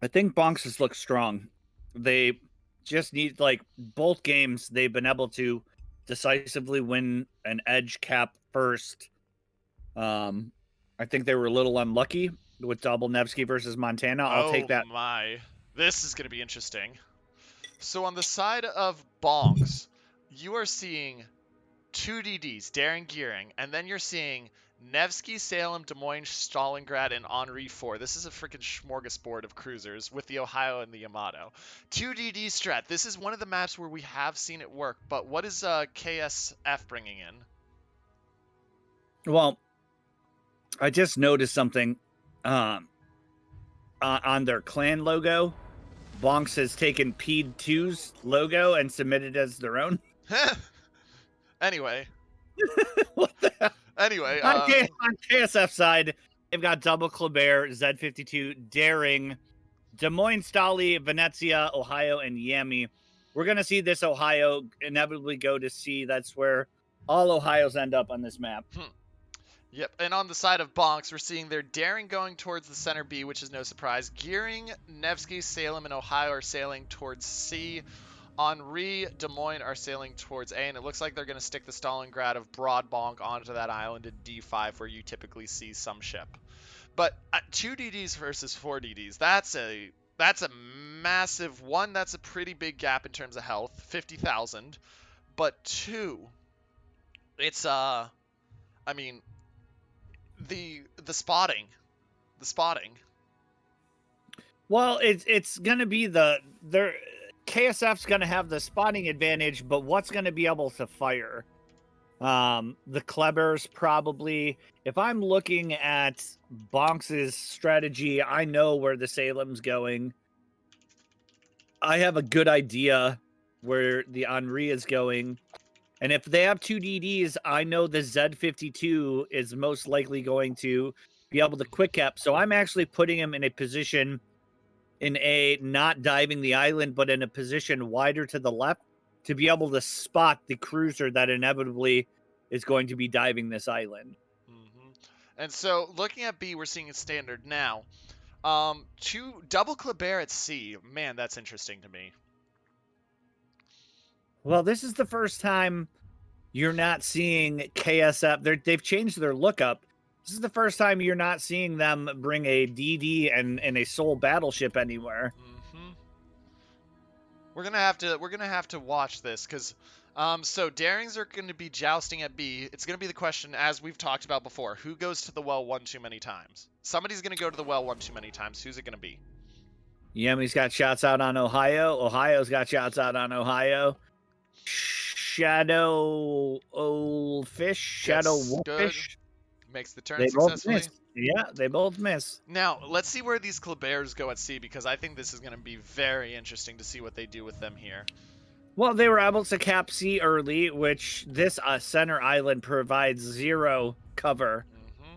I think Bonks has looked strong. They just need like both games. They've been able to decisively win an edge cap first. Um, I think they were a little unlucky with double Nevsky versus Montana. I'll take Oh that. my. This is going to be interesting. So on the side of Bonks, you are seeing two DDs, Darren Gearing, and then you're seeing Nevsky, Salem, Des Moines, Stalingrad, and Henri 4. This is a freaking smorgasbord of cruisers with the Ohio and the Yamato. 2 DD strat. This is one of the maps where we have seen it work, but what is KSF bringing in? Well, I just noticed something um, on their clan logo. Bonks has taken P2's logo and submitted as their own. Anyway. What the hell? Anyway, On KSF side, they've got double Kleber, Z52, Daring, Des Moines, Stali, Venezia, Ohio, and Yami. We're going to see this Ohio inevitably go to C. That's where all Ohio's end up on this map. Yep, and on the side of Bonks, we're seeing their Daring going towards the center B, which is no surprise. Gearing, Nevsky, Salem, and Ohio are sailing towards C. Henri, Des Moines are sailing towards A, and it looks like they're going to stick the Stalingrad of Broad Bonk onto that island in D5, where you typically see some ship. But 2 DDs versus 4 DDs, that's a massive one. That's a pretty big gap in terms of health, 50,000. But 2, it's I mean, the spotting. Well, it's going to be their KSF's going to have the spotting advantage, but what's going to be able to fire? The Klebers probably. If I'm looking at Bonks's strategy, I know where the Salem's going. I have a good idea where the Henri is going. And if they have 2 DDs, I know the Z52 is most likely going to be able to quick cap. So I'm actually putting him in a position in A, not diving the island, but in a position wider to the left to be able to spot the cruiser that inevitably is going to be diving this island. Mm-hmm. And so looking at B, we're seeing a standard now. Double Kleber at C. Man, that's interesting to me. Well, this is the first time you're not seeing KSF. They've changed their lookup. This is the first time you're not seeing them bring a DD and a sole battleship anywhere. Mm-hmm. We're gonna have to watch this because, so Darings are going to be jousting at B. It's going to be the question, as we've talked about before, who goes to the well one too many times? Somebody's going to go to the well one too many times. Who's it going to be? Yemi's got shots out on Ohio. Ohio's got shots out on Ohio. Shadow Old Fish, Shadow Wolfish. Makes the turn They successfully. both miss. Yeah, they both miss. Now, let's see where these Klebers go at C, because I think this is going to be very interesting to see what they do with them here. Well, they were able to cap C early, which this center island provides 0 cover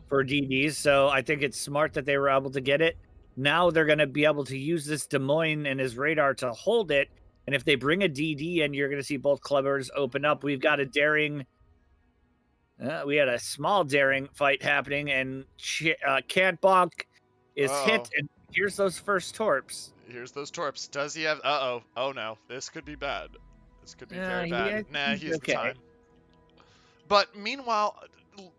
for DDs. So I think it's smart that they were able to get it. Now they're going to be able to use this Des Moines and his radar to hold it. And if they bring a DD in, you're going to see both Klebers open up. We've got a Daring. We had a small Daring fight happening, and Can't Bonk is hit, and here's those first torps. Here's those torps. Does he have... Uh-oh. Oh, no. This could be bad. This could be very bad. Nah, he's okay. The time. But meanwhile,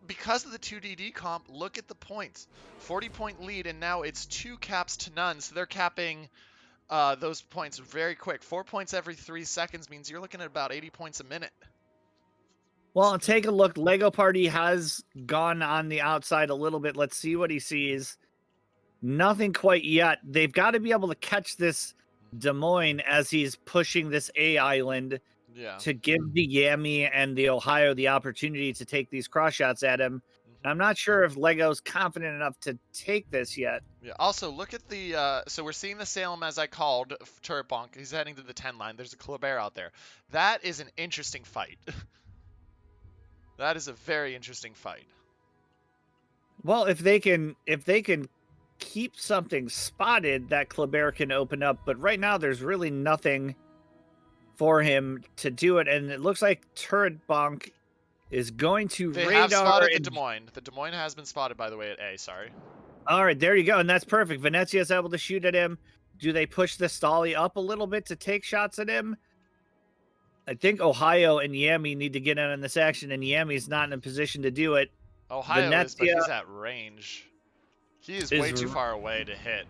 because of the 2DD comp, look at the points. 40-point lead, and now it's 2 caps to none, so they're capping those points very quick. 4 points every 3 seconds means you're looking at about 80 points a minute. Well, take a look. Lego Party has gone on the outside a little bit. Let's see what he sees. Nothing quite yet. They've got to be able to catch this Des Moines as he's pushing this A island to give the Yami and the Ohio the opportunity to take these cross shots at him. I'm not sure if Lego's confident enough to take this yet. Yeah. Also, look at the... so we're seeing the Salem, as I called, turret bonk. He's heading to the 10 line. There's a Kleber out there. That is an interesting fight. That is a very interesting fight. Well, if they can keep something spotted, that Kleber can open up. But right now, there's really nothing for him to do it. And it looks like turret bonk is going to radar. They have spotted the Des Moines. The Des Moines has been spotted, by the way, at A. Sorry. All right, there you go. And that's perfect. Venezia is able to shoot at him. Do they push the Stolly up a little bit to take shots at him? I think Ohio and Yami need to get in on this action, and Yami's not in a position to do it. Ohio is, but Venezia he's at range. He is way too far away to hit.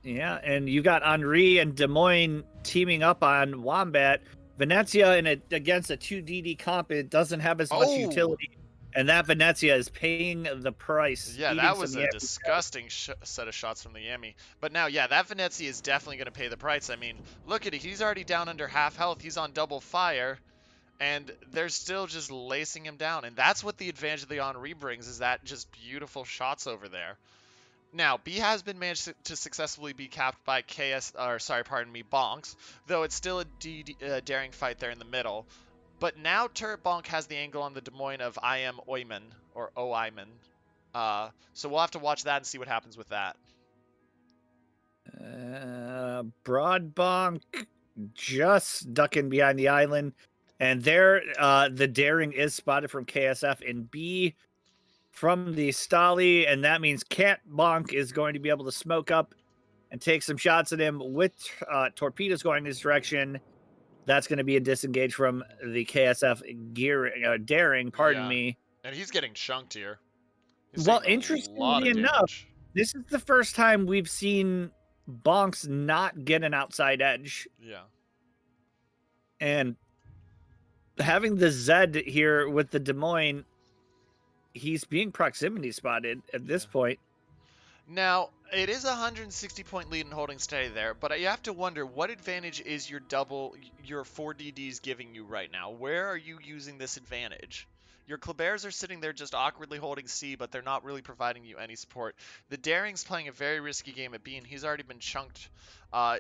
Yeah, and you got Henri and Des Moines teaming up on Wombat. Venezia against a 2DD comp, it doesn't have as much utility. And that Venezia is paying the price. Yeah, that was a disgusting set of shots from the Yami. But now, yeah, that Venezia is definitely going to pay the price. I mean, look at it. He's already down under half health. He's on double fire. And they're still just lacing him down. And that's what the advantage of the Henri brings, is that just beautiful shots over there. Now, B has been managed to successfully be capped by BONKS, though it's still a daring fight there in the middle. But now Turret Bonk has the angle on the Des Moines of I am Oyman, or Oyman. So we'll have to watch that and see what happens with that. Broad Bonk just ducking behind the island. And there, the daring is spotted from KSF in B from the Stolly, and that means Cat Bonk is going to be able to smoke up and take some shots at him with torpedoes going in his direction. That's going to be a disengage from the KSF daring, pardon me. And he's getting chunked here. Well, interestingly enough, this is the first time we've seen Bonks not get an outside edge. Yeah. And having the Z here with the Des Moines, he's being proximity spotted at this point. Now, it is a 160-point lead and holding steady there, but you have to wonder, what advantage is your 4 DDs giving you right now? Where are you using this advantage? Your Kleber's are sitting there just awkwardly holding C, but they're not really providing you any support. The Daring's playing a very risky game at B, and he's already been chunked.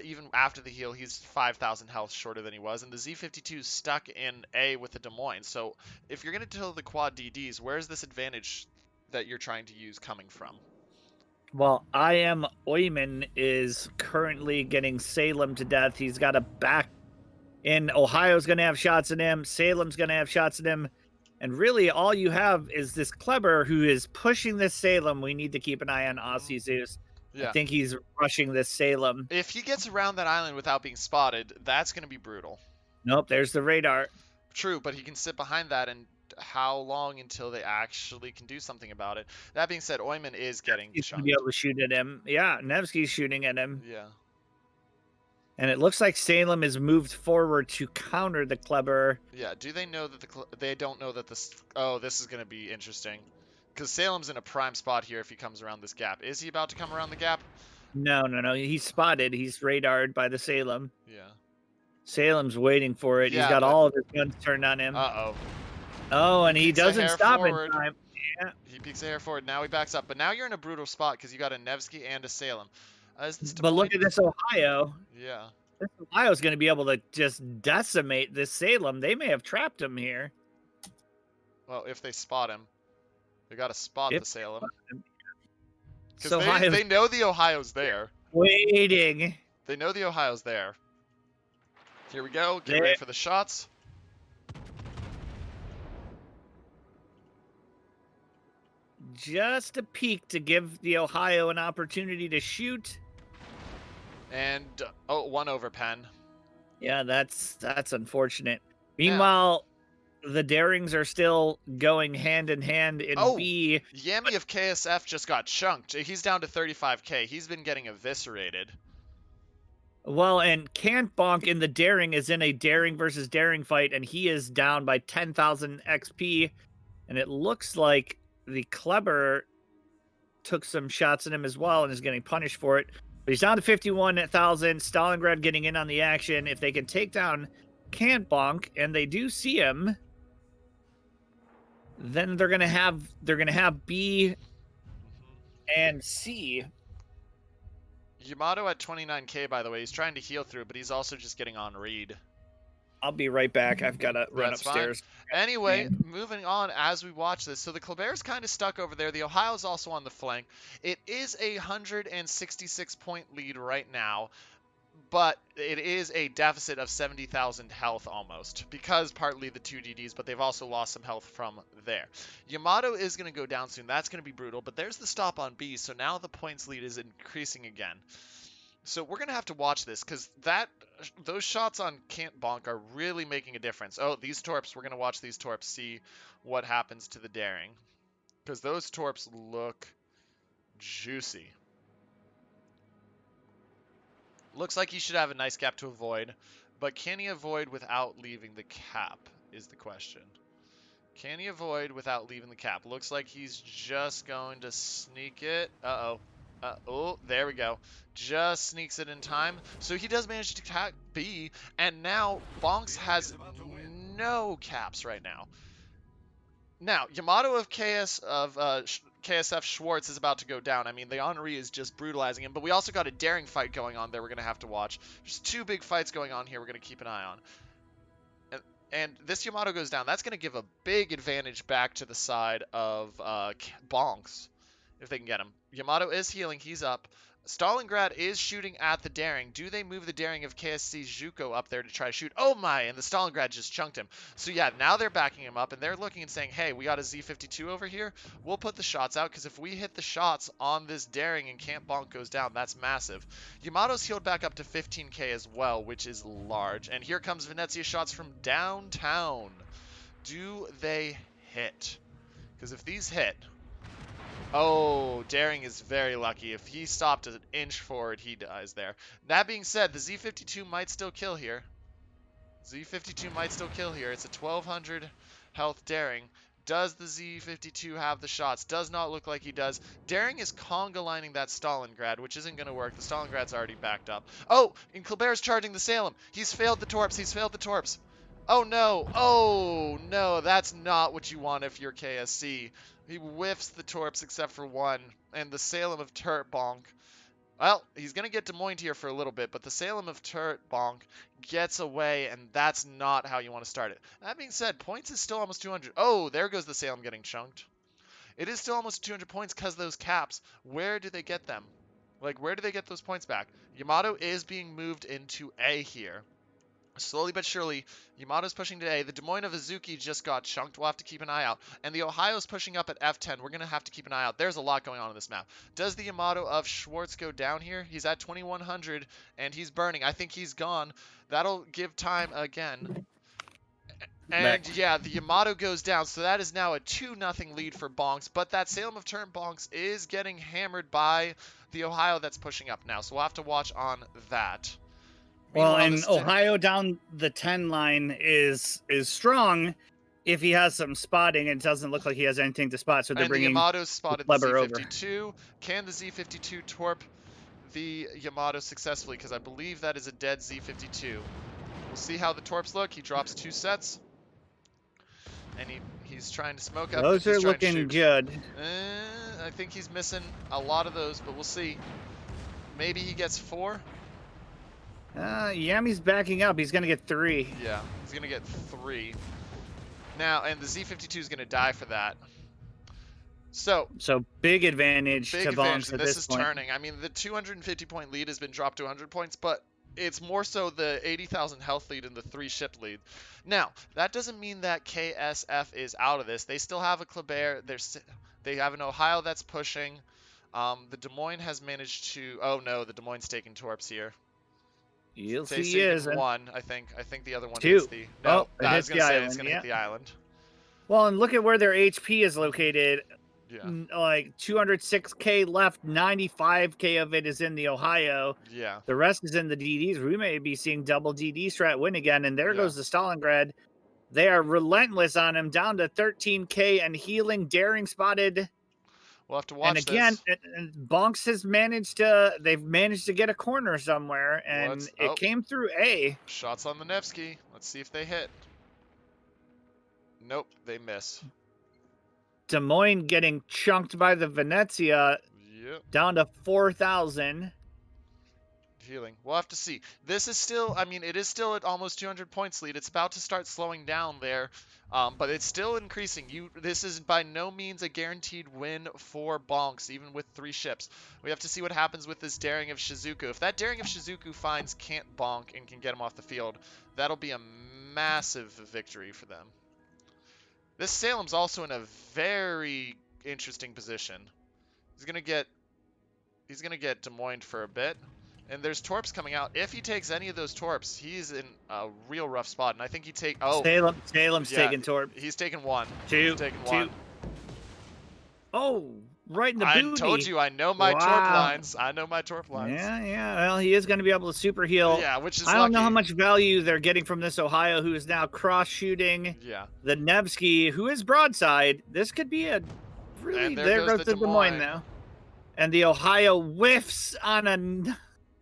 Even after the heal, he's 5,000 health shorter than he was, and the Z52 is stuck in A with the Des Moines. So if you're going to kill the quad DDs, where's this advantage that you're trying to use coming from? Well, I am Oyman is currently getting Salem to death. He's got a back in. Ohio's going to have shots at him. Salem's going to have shots at him. And really, all you have is this Kleber who is pushing this Salem. We need to keep an eye on Aussie Zeus. Yeah. I think he's rushing this Salem. If he gets around that island without being spotted, that's going to be brutal. Nope, there's the radar. True, but he can sit behind that, and how long until they actually can do something about it? That being said, Oyman is getting He's going to be able to shoot at him. Yeah, Nevsky's shooting at him. Yeah. And it looks like Salem is moved forward to counter the Kleber. Yeah, do they know that they don't know that this... Oh, this is going to be interesting. Because Salem's in a prime spot here if he comes around this gap. Is he about to come around the gap? No. He's spotted. He's radared by the Salem. Yeah. Salem's waiting for it. He's got all of his guns turned on him. Uh-oh. Oh, and he doesn't stop in time. Yeah. He peeks a hair forward. Now he backs up. But now you're in a brutal spot because you got a Nevsky and a Salem. But look at this Ohio. Yeah. This Ohio's going to be able to just decimate this Salem. They may have trapped him here. Well, if they spot him. They got to spot the Salem. Because they know the Ohio's there. Waiting. They know the Ohio's there. Here we go. Get ready for the shots. Just a peek to give the Ohio an opportunity to shoot. And, one over pen. Yeah, that's unfortunate. Meanwhile, the Darings are still going hand in hand in B. Yami of KSF just got chunked. He's down to 35k. He's been getting eviscerated. Well, and Cant Bonk in the Daring is in a Daring versus Daring fight, and he is down by 10,000 XP. And it looks like the Kleber took some shots at him as well and is getting punished for it. But he's down to 51,000. Stalingrad getting in on the action. If they can take down Cant Bonk, and they do see him, then they're gonna have B and C. Yamato at 29k, by the way. He's trying to heal through, but he's also just getting on read. I'll be right back. I've got to run upstairs. Fine. Anyway, moving on as we watch this. So the Kleber's kind of stuck over there. The Ohio's also on the flank. It is a 166-point lead right now, but it is a deficit of 70,000 health almost, because partly the 2 DDs, but they've also lost some health from there. Yamato is going to go down soon. That's going to be brutal, but there's the stop on B, so now the points lead is increasing again. So we're going to have to watch this because those shots on Can't Bonk are really making a difference. Oh, these torps, we're going to watch these torps, see what happens to the daring. Because those torps look juicy. Looks like he should have a nice cap to avoid, but can he avoid without leaving the cap is the question. Can he avoid without leaving the cap? Looks like he's just going to sneak it. Uh-oh. Oh, there we go. Just sneaks it in time. So he does manage to cap B, and now Bonks has no caps right now. Now, Yamato of KSF Schwartz is about to go down. I mean, the Henri is just brutalizing him, but we also got a daring fight going on there we're going to have to watch. There's two big fights going on here we're going to keep an eye on. And this Yamato goes down. That's going to give a big advantage back to the side of Bonks, if they can get him. Yamato is healing. He's up. Stalingrad is shooting at the daring. Do they move the daring of KSC's Zuko up there to try to shoot? Oh my, and the Stalingrad just chunked him. So yeah, now they're backing him up, and they're looking and saying, hey, we got a Z52 over here. We'll put the shots out, because if we hit the shots on this daring and Camp Bonk goes down, that's massive. Yamato's healed back up to 15k as well, which is large. And here comes Venezia shots from downtown. Do they hit? Because if these hit... Oh, Daring is very lucky. If he stopped an inch forward, he dies there. That being said, the Z52 might still kill here. Z52 might still kill here. It's a 1200 health Daring. Does the Z52 have the shots? Does not look like he does. Daring is conga lining that Stalingrad, which isn't going to work. The Stalingrad's already backed up. Oh, and Klebert's charging the Salem. He's failed the Torps. He's failed the Torps. Oh, no. Oh, no. That's not what you want if you're KSC. He whiffs the Torps except for one. And the Salem of Turret Bonk. Well, he's going to get Des Moines here for a little bit, but the Salem of Turret Bonk gets away, and that's not how you want to start it. That being said, points is still almost 200. Oh, there goes the Salem getting chunked. It is still almost 200 points because those caps. Where do they get them? Like, where do they get those points back? Yamato is being moved into A here. Slowly but surely, Yamato's pushing to A. The Des Moines of Azuki just got chunked. We'll have to keep an eye out. And the Ohio's pushing up at F10. We're going to have to keep an eye out. There's a lot going on this map. Does the Yamato of Schwartz go down here? He's at 2100, and he's burning. I think he's gone. That'll give time again. And yeah, the Yamato goes down, so that is now a 2-0 lead for Bonks. But that Salem of Turn Bonks is getting hammered by the Ohio that's pushing up now. So we'll have to watch on that. Well, and Ohio down the 10 line is strong if he has some spotting. It doesn't look like he has anything to spot, so they're bringing the Yamato spotted the Z52. Over. Can the Z52 torp the Yamato successfully? Because I believe that is a dead Z52. We'll see how the torps look. He drops 2 sets. And he's trying to smoke up. Those are looking good. I think he's missing a lot of those, but we'll see. Maybe he gets 4. Yami's backing up. He's going to get 3. Yeah, he's going to get 3. Now, and the Z52 is going to die for that. So big advantage to Bonks at this is point. Turning. I mean, the 250-point lead has been dropped to 100 points, but it's more so the 80,000 health lead and the 3-ship lead. Now, that doesn't mean that KSF is out of this. They still have a Klebert. They have an Ohio that's pushing. The Des Moines has managed to... Oh, no, the Des Moines taking Torps here. You'll see he is. 1, I think. I think the other one 2. hits the... No, I was going to say it's going to hit the island. Well, and look at where their HP is located. Yeah. Like 206k left, 95k of it is in the Ohio. Yeah. The rest is in the DDs. We may be seeing double DD strat win again, and there goes the Stalingrad. They are relentless on him, down to 13k and healing. Daring spotted. We'll have to watch this. And again, Bonks has managed to. They've managed to get a corner somewhere, and it came through A. Shots on the Nevsky. Let's see if they hit. Nope, they miss. Des Moines getting chunked by the Venezia. Yep. Down to 4,000. Healing. We'll have to see. This is still, I mean, it is still at almost 200 points lead. It's about to start slowing down there, but it's still increasing. This is by no means a guaranteed win for Bonks, even with 3 ships. We have to see what happens with this Daring of Shizuku. If that Daring of Shizuku finds Can't Bonk and can get him off the field, that'll be a massive victory for them. This Salem's also in a very interesting position. He's gonna get Des Moines for a bit. And there's torps coming out. If he takes any of those torps, he's in a real rough spot. And I think he take. Oh, Salem's yeah, taking torp. he's taking one. Two. He's taking one. Oh, right in the I booty. told you, I know my torp lines. I know my torp lines. Yeah. Well, he is going to be able to super heal. Yeah, which is I don't know lucky. how much value they're getting from this Ohio, who is now cross shooting. Yeah. The Nevsky, who is broadside. This could be a really. And there goes the Des Moines now. And the Ohio whiffs on a.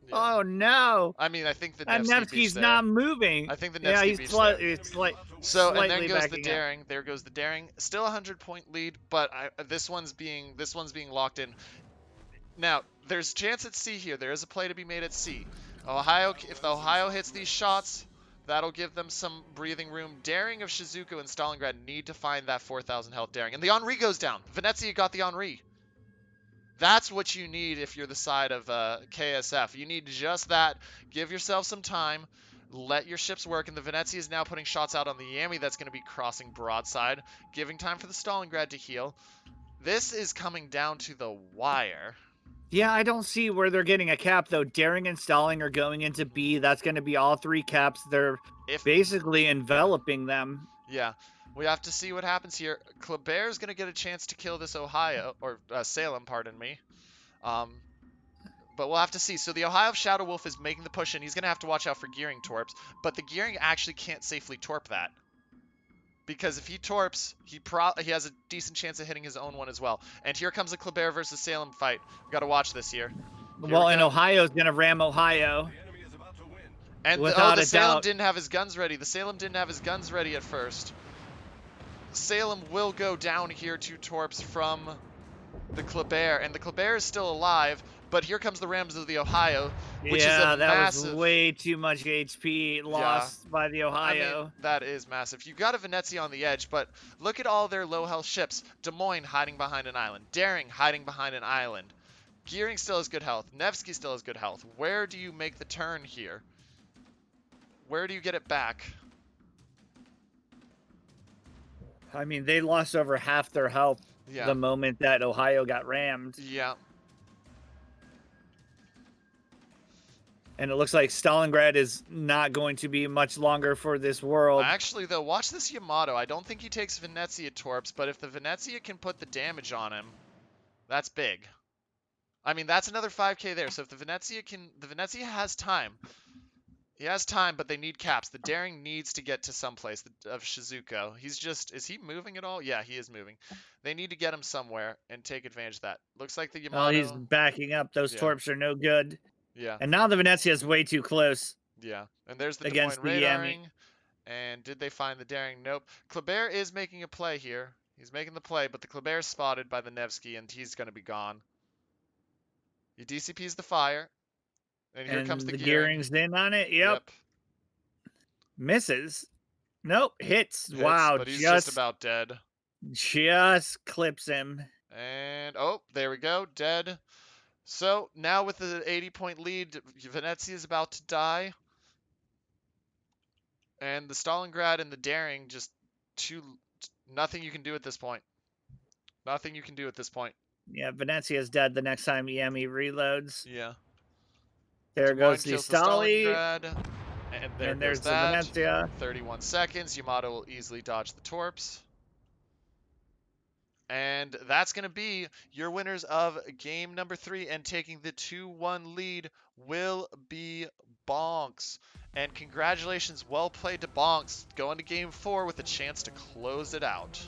Yeah. Oh no! I mean, I think the Nevsky's not moving. I think the Nevsky he's it's like so, and then goes the up. daring. There goes the daring. Still a 100-point lead, but this one's being locked in. Now, there's a chance at C here. There is a play to be made at C. Ohio, if the Ohio hits these shots, that'll give them some breathing room. Daring of Shizuku and Stalingrad need to find that 4,000 health daring, and the Henri goes down. Venezia got the Henri. That's what you need if you're the side of KSF. You need just that. Give yourself some time. Let your ships work. And the Venezia is now putting shots out on the Yami that's going to be crossing broadside, giving time for the Stalingrad to heal. This is coming down to the wire. Yeah, I don't see where they're getting a cap, though. Daring and Stalling are going into B. That's going to be all 3 caps. They're basically enveloping them. Yeah. We have to see what happens here. Kleber is going to get a chance to kill this Ohio, or Salem, pardon me. But we'll have to see. So the Ohio Shadow Wolf is making the push, and he's going to have to watch out for Gearing torps. But the Gearing actually can't safely torp that. Because if he torps, he has a decent chance of hitting his own one as well. And here comes a Kleber versus Salem fight. We've got to watch this here. Well, and Ohio's going to ram Ohio. And the Salem didn't have his guns ready. The Salem didn't have his guns ready at first. Salem will go down here to torps from the Kleber, and the Kleber is still alive, but here comes the Rams of the Ohio, which is a massive... was way too much HP lost by the Ohio. I mean, that is massive. You've got a Venezia on the edge, but look at all their low health ships. Des Moines hiding behind an island. Daring hiding behind an island. Gearing still has good health. Nevsky still has good health. Where do you make the turn here? Where do you get it back? I mean, they lost over half their health the moment that Ohio got rammed. Yeah. And it looks like Stalingrad is not going to be much longer for this world. Actually, though, watch this Yamato. I don't think he takes Venezia torps, but if the Venezia can put the damage on him, that's big. I mean, that's another 5k there. So if the Venezia has time. He has time, but they need caps. The Daring needs to get to someplace of Shizuko. Is he moving at all? Yeah, he is moving. They need to get him somewhere and take advantage of that. Looks like the Yamato... Oh, he's backing up. Those torps are no good. Yeah. And now the Venezia is way too close. Yeah. And there's the Des Moines radaring. And did they find the Daring? Nope. Kleber is making a play here. He's making the play, but the Kleber is spotted by the Nevsky, and he's going to be gone. He DCPs the fire. And here comes the Gearing's in on it. Yep. Misses. Nope. Hits. Wow. But he's just about dead. Just clips him. And, oh, there we go. Dead. So, now with the 80-point lead, Venezia is about to die. And the Stalingrad and the Daring just nothing you can do at this point. Nothing you can do at this point. Yeah, Venezia's dead the next time Yami reloads. Yeah. There goes the Stali. And there's the Venezia. 31 seconds. Yamato will easily dodge the torps. And that's going to be your winners of game number 3. And taking the 2-1 lead will be BONKS. And congratulations, well played to BONKS. Going to game 4 with a chance to close it out.